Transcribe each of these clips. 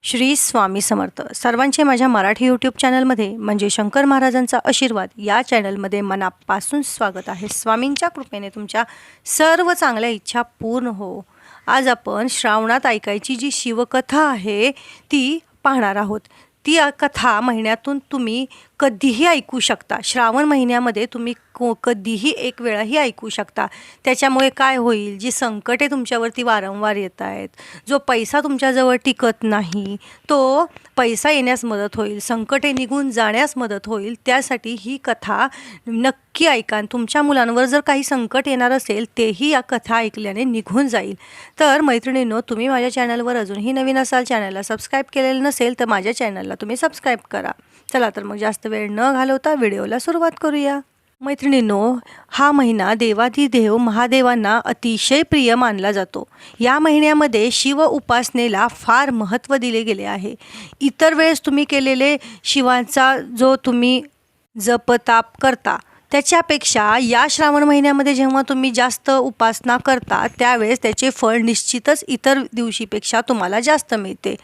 श्री स्वामी समर्थ. सर्वांचे माझ्या मराठी यूट्यूब चॅनलमध्ये म्हणजे शंकर महाराजांचा आशीर्वाद या चॅनलमध्ये मनापासून स्वागत आहे. स्वामींच्या कृपेने तुमच्या सर्व चांगल्या इच्छा पूर्ण हो. आज आपण श्रावणात ऐकायची जी शिवकथा आहे ती पाहणार आहोत. ती कथा महिन्यातून तुम्ही कधीही ऐकू शकता. श्रावण महिन्यामध्ये तुम्ही कधीही एक वेळाही ऐकू शकता. त्याच्यामुळे काय होईल, जी संकटे तुमच्यावरती वारंवार येत आहेत, जो पैसा तुमच्याजवळ टिकत नाही, तो पैसा येण्यास मदत होईल, संकटे निघून जाण्यास मदत होईल. त्यासाठी ही कथा नक्की ऐका. तुमच्या मुलांवर जर काही संकट येणार असेल तेही या कथा ऐकल्याने निघून जाईल. तर मैत्रिणींनो, तुम्ही माझ्या चॅनलवर अजूनही नवीन असाल, चॅनलला सबस्क्राईब केलेलं नसेल तर माझ्या चॅनलला तुम्ही सबस्क्राईब करा. चला तर मग जास्त वेळ न घालवता व्हिडिओला सुरुवात करूया. मैत्रिणींनो, हा महिना देवाधिदेव महादेवांना अतिशय प्रिय मानला जातो. या महिन्यामध्ये शिव उपासनेला फार महत्त्व दिले गेले आहे. इतर वेळेस तुम्ही केलेले शिवांचा जो तुम्ही जपताप करता त्याच्यापेक्षा या श्रावण महिन्यामध्ये जेव्हा तुम्ही जास्त उपासना करता त्यावेळेस त्याचे फळ निश्चितच इतर दिवशीपेक्षा तुम्हाला जास्त मिळते.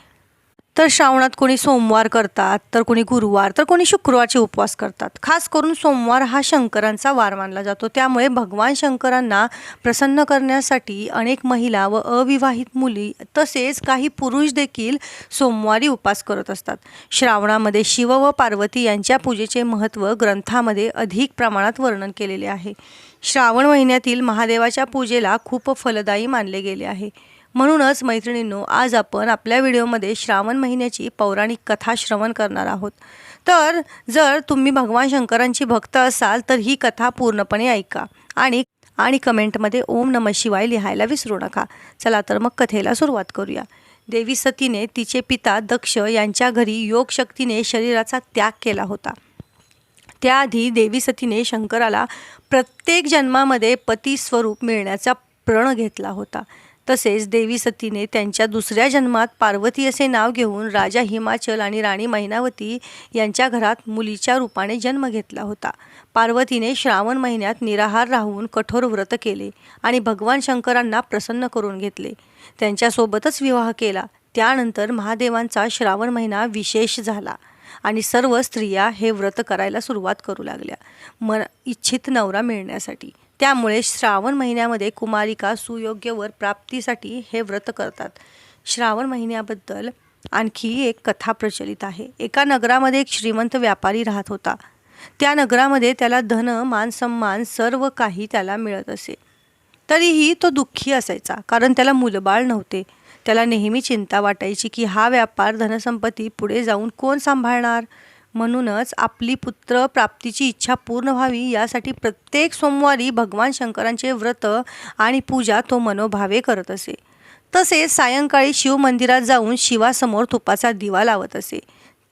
तर श्रावणात कोणी सोमवार करतात, तर कोणी गुरुवार, तर कोणी शुक्रवारचे उपवास करतात. खास करून सोमवार हा शंकरांचा वार मानला जातो. त्यामुळे भगवान शंकरांना प्रसन्न करण्यासाठी अनेक महिला व अविवाहित मुली तसेच काही पुरुष देखील सोमवारी उपवास करत असतात. श्रावणामध्ये शिव व पार्वती यांच्या पूजेचे महत्त्व ग्रंथामध्ये अधिक प्रमाणात वर्णन केलेले आहे. श्रावण महिन्यातील महादेवाच्या पूजेला खूप फलदायी मानले गेले आहे. म्हणूनच मैत्रिणींनो, आज आपण आपल्या व्हिडिओमध्ये श्रावण महिन्याची पौराणिक कथा श्रवण करणार आहोत. तर जर तुम्ही भगवान शंकरांची भक्त असाल तर ही कथा पूर्णपणे ऐका आणि कमेंटमध्ये ओम नमः शिवाय लिहायला विसरू नका. चला तर मग कथेला सुरुवात करूया. देवी सतीने तिचे पिता दक्ष यांच्या घरी योगशक्तीने शरीराचा त्याग केला होता. त्याआधी देवी सतीने शंकराला प्रत्येक जन्मामध्ये पती स्वरूप मिळण्याचा प्रण घेतला होता. तसेच देवी सतीने त्यांच्या दुसऱ्या जन्मात पार्वती असे नाव घेऊन राजा हिमाचल आणि राणी मैनावती यांच्या घरात मुलीच्या रूपाने जन्म घेतला होता. पार्वतीने श्रावण महिन्यात निराहार राहून कठोर व्रत केले आणि भगवान शंकरांना प्रसन्न करून घेतले. त्यांच्यासोबतच विवाह केला. त्यानंतर महादेवांचा श्रावण महिना विशेष झाला आणि सर्व स्त्रिया हे व्रत करायला सुरुवात करू लागल्या इच्छित नवरा मिळण्यासाठी. त्यामुळे श्रावण महिन्यामध्ये कुमारिका सुयोग्य वर प्राप्तीसाठी हे व्रत करतात. श्रावण महिन्याबद्दल आणखी एक कथा प्रचलित आहे. एका नगरामध्ये एक श्रीमंत व्यापारी राहत होता. त्या नगरामध्ये त्याला धन, मान, सन्मान सर्व काही त्याला मिळत असे. तरीही तो दुःखी असायचा, कारण त्याला मुलबाळ नव्हते. त्याला नेहमी चिंता वाटायची की हा व्यापार, धनसंपत्ती पुढे जाऊन कोण सांभाळणार. म्हणूनच आपली पुत्र प्राप्तीची इच्छा पूर्ण व्हावी यासाठी प्रत्येक सोमवारी भगवान शंकरांचे व्रत आणि पूजा तो मनोभावे करत असे. तसेच सायंकाळी शिवमंदिरात जाऊन शिवासमोर तुपाचा दिवा लावत असे.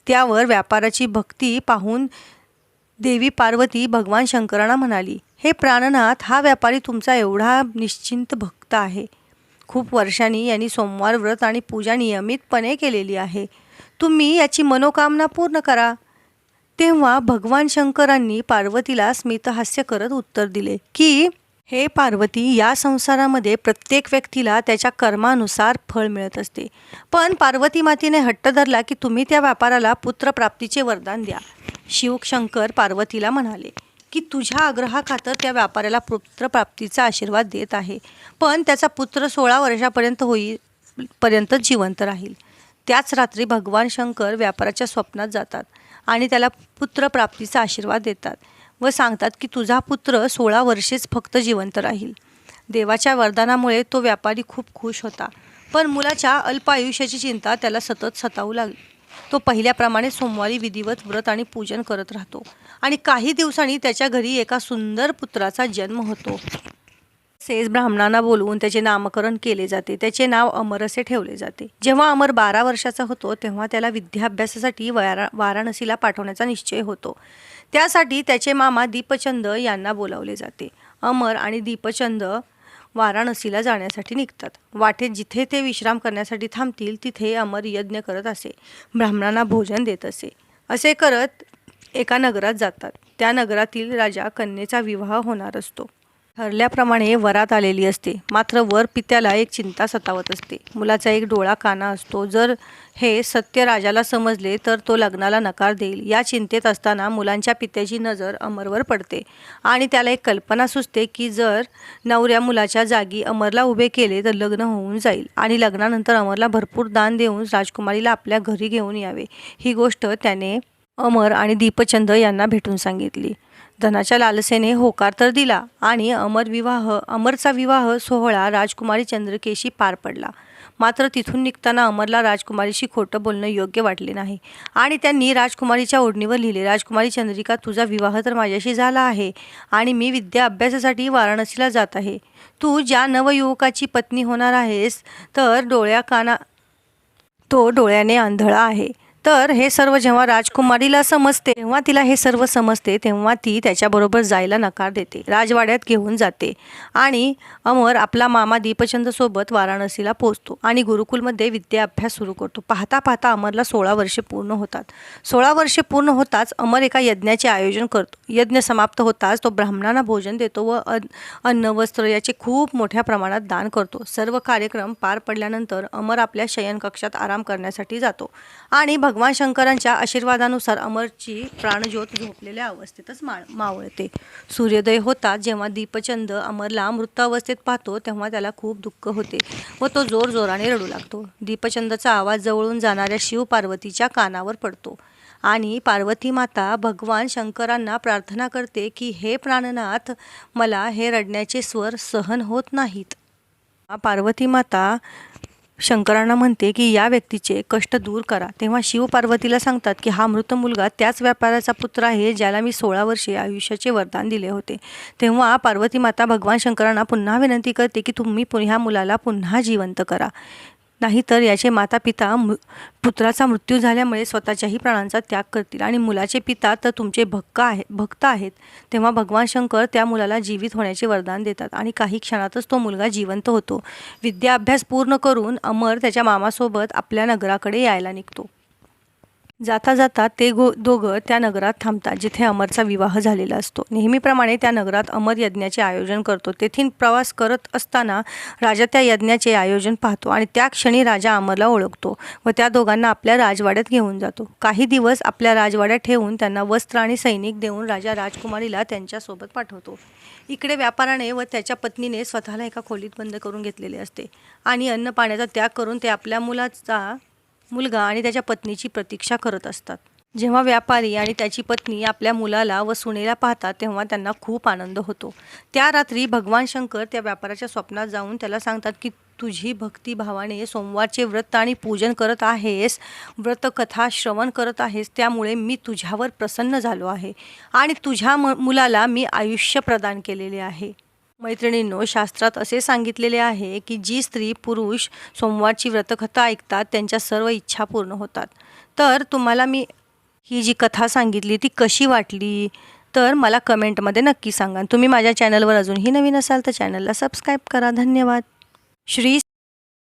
त्यावर व्यापाराची भक्ती पाहून देवी पार्वती भगवान शंकरांना म्हणाली, हे प्राणनाथ, हा व्यापारी तुमचा एवढा निश्चिंत भक्त आहे. खूप वर्षांनी यांनी सोमवार व्रत आणि पूजा नियमितपणे केलेली आहे. तुम्ही याची मनोकामना पूर्ण करा. तेव्हा भगवान शंकरांनी पार्वतीला स्मितहास्य करत उत्तर दिले की, हे पार्वती, या संसारामध्ये प्रत्येक व्यक्तीला त्याच्या कर्मानुसार फळ मिळत असते. पण पार्वती मातेने हट्ट धरला की तुम्ही त्या व्यापाराला पुत्रप्राप्तीचे वरदान द्या. शिवशंकर पार्वतीला म्हणाले की तुझ्या आग्रहाखातर त्या व्यापाऱ्याला पुत्रप्राप्तीचा आशीर्वाद देत आहे, पण त्याचा पुत्र 16 वर्षापर्यंत होईपर्यंत जिवंत राहील. त्याच रात्री भगवान शंकर व्यापाराच्या स्वप्नात जातात आणि त्याला पुत्रप्राप्तीचा आशीर्वाद देतात व सांगतात की तुझा पुत्र 16 वर्षेच फक्त जिवंत राहील. देवाच्या वरदानामुळे तो व्यापारी खूप खुश होता, पण मुलाच्या अल्प आयुष्याची चिंता त्याला सतत सतावू लागली. तो पहिल्याप्रमाणे सोमवारी विधिवत व्रत आणि पूजन करत राहतो आणि काही दिवसांनी त्याच्या घरी एका सुंदर पुत्राचा जन्म होतो. तसेच ब्राह्मणांना बोलवून त्याचे नामकरण केले जाते. त्याचे नाव अमर असे ठेवले जाते. जेव्हा अमर 12 वर्षाचा होतो तेव्हा त्याला विद्याभ्यासासाठी वाराणसीला पाठवण्याचा निश्चय होतो. त्यासाठी त्याचे मामा दीपचंद यांना बोलावले जाते. अमर आणि दीपचंद वाराणसीला जाण्यासाठी निघतात. वाटेत जिथे ते विश्राम करण्यासाठी थांबतील तिथे अमर यज्ञ करत असे, ब्राह्मणांना भोजन देत असे. असे करत एका नगरात जातात. त्या नगरातील राजा कन्येचा विवाह होणार असतो. ठरल्याप्रमाणे वरात आलेली असते. मात्र वर पित्याला एक चिंता सतावत असते. मुलाचा एक डोळा काना असतो. जर हे सत्य राजाला समजले तर तो लग्नाला नकार देईल. या चिंतेत असताना मुलांच्या पित्याची नजर अमरवर पडते आणि त्याला एक कल्पना सुचते की जर नवऱ्या मुलाच्या जागी अमरला उभे केले तर लग्न होऊन जाईल आणि लग्नानंतर अमरला भरपूर दान देऊन राजकुमारीला आपल्या घरी घेऊन यावे. ही गोष्ट त्याने अमर आणि दीपचंद यांना भेटून सांगितली. धनाच्या लालसेने होकार तर दिला आणि अमरचा विवाह सोहळा राजकुमारी चंद्रकेशी पार पडला. मात्र तिथून निघताना अमरला राजकुमारीशी खोटं बोलणं योग्य वाटले नाही आणि त्यांनी राजकुमारीच्या ओढणीवर लिहिले, राजकुमारी चंद्रिका, तुझा विवाह तर माझ्याशी झाला आहे आणि मी विद्या अभ्यासासाठी वाराणसीला जात आहे. तू ज्या नवयुवकाची पत्नी होणार आहेस तो डोळ्याने आंधळा आहे. तर हे सर्व जेव्हा राजकुमारीला समजते तेव्हा तिला हे सर्व समजते तेव्हा ती त्याच्याबरोबर जायला नकार देते. राजवाड्यात घेऊन जाते आणि अमर आपला मामा दीपचंद सोबत वाराणसीला पोहोचतो आणि गुरुकुलमध्ये विद्या अभ्यास सुरू करतो. पाहता पाहता अमरला 16 वर्षे पूर्ण होतात. 16 वर्षे पूर्ण होताच अमर एका यज्ञाचे आयोजन करतो. यज्ञ समाप्त होताच तो ब्राह्मणांना भोजन देतो व अन्न वस्त्र याचे खूप मोठ्या प्रमाणात दान करतो. सर्व कार्यक्रम पार पडल्यानंतर अमर आपल्या शयनकक्षात आराम करण्यासाठी जातो आणि भगवान शंकरांच्या आशीर्वादानुसार अमरची प्राणज्योत झोपलेल्या अवस्थेतच मावळते. सूर्योदय होताच जेव्हा दीपचंद अमरला मृतावस्थेत पाहतो तेव्हा त्याला खूप दुःख होते व तो जोरजोराने रडू लागतो. दीपचंदचा आवाज जवळून जाणाऱ्या शिव पार्वतीच्या कानावर पडतो आणि पार्वती माता भगवान शंकरांना प्रार्थना करते की हे प्राणनाथ, मला हे रडण्याचे स्वर सहन होत नाहीत. पार्वती माता शंकरांना म्हणते की या व्यक्तीचे कष्ट दूर करा. तेव्हा शिव पार्वतीला सांगतात की हा मृत मुलगा त्याच व्यापाऱ्याचा पुत्र आहे ज्याला मी 16 वर्षे आयुष्याचे वरदान दिले होते. तेव्हा पार्वती माता भगवान शंकरांना पुन्हा विनंती करते की तुम्ही ह्या मुलाला पुन्हा जिवंत करा, नाहीतर याचे माता पिता पुत्राचा मृत्यू झाल्यामुळे स्वतःच्याही प्राणांचा त्याग करतील आणि मुलाचे पिता तर तुमचे भक्त आहेत. तेव्हा भगवान शंकर त्या मुलाला जीवित होण्याचे वरदान देतात आणि काही क्षणातच तो मुलगा जिवंत होतो. विद्या अभ्यास पूर्ण करून अमर त्याच्या मामासोबत आपल्या नगराकडे यायला निघतो. जाता जाता ते दोघं त्या नगरात थांबतात जिथे अमरचा विवाह झालेला असतो. नेहमीप्रमाणे त्या नगरात अमर यज्ञाचे आयोजन करतो. तेथील प्रवास करत असताना राजा त्या यज्ञाचे आयोजन पाहतो आणि त्या क्षणी राजा अमरला ओळखतो व त्या दोघांना आपल्या राजवाड्यात घेऊन जातो. काही दिवस आपल्या राजवाड्यात ठेवून त्यांना वस्त्र आणि सैनिक देऊन राजा राजकुमारीला त्यांच्यासोबत पाठवतो. इकडे व्यापाराने व त्याच्या पत्नीने स्वतःला एका खोलीत बंद करून घेतलेले असते आणि अन्न पाण्याचा त्याग करून ते आपल्या मुलगा आणि त्याच्या पत्नीची प्रतीक्षा करत असतात. जेव्हा व्यापारी आणि त्याची पत्नी आपल्या मुलाला व सुनेला पाहतात तेव्हा त्यांना खूप आनंद होतो. त्या रात्री भगवान शंकर त्या व्यापाऱ्याच्या स्वप्नात जाऊन त्याला सांगतात की तुझी भक्तिभावाने सोमवारचे व्रत आणि पूजन करत आहेस, व्रतकथा श्रवण करत आहेस, त्यामुळे मी तुझ्यावर प्रसन्न झालो आहे आणि तुझ्या मुलाला मी आयुष्य प्रदान केलेले आहे. मैत्रिणींनो, शास्त्रात असे सांगितलेले आहे की जी स्त्री पुरुष सोमवारची व्रतकथा ऐकतात त्यांच्या सर्व इच्छा पूर्ण होतात. तर तुम्हाला मी ही जी कथा सांगितली ती कशी वाटली तर मला कमेंटमध्ये नक्की सांगा. तुम्ही माझ्या चॅनलवर अजूनही नवीन असाल तर चॅनलला सबस्क्राईब करा. धन्यवाद. श्री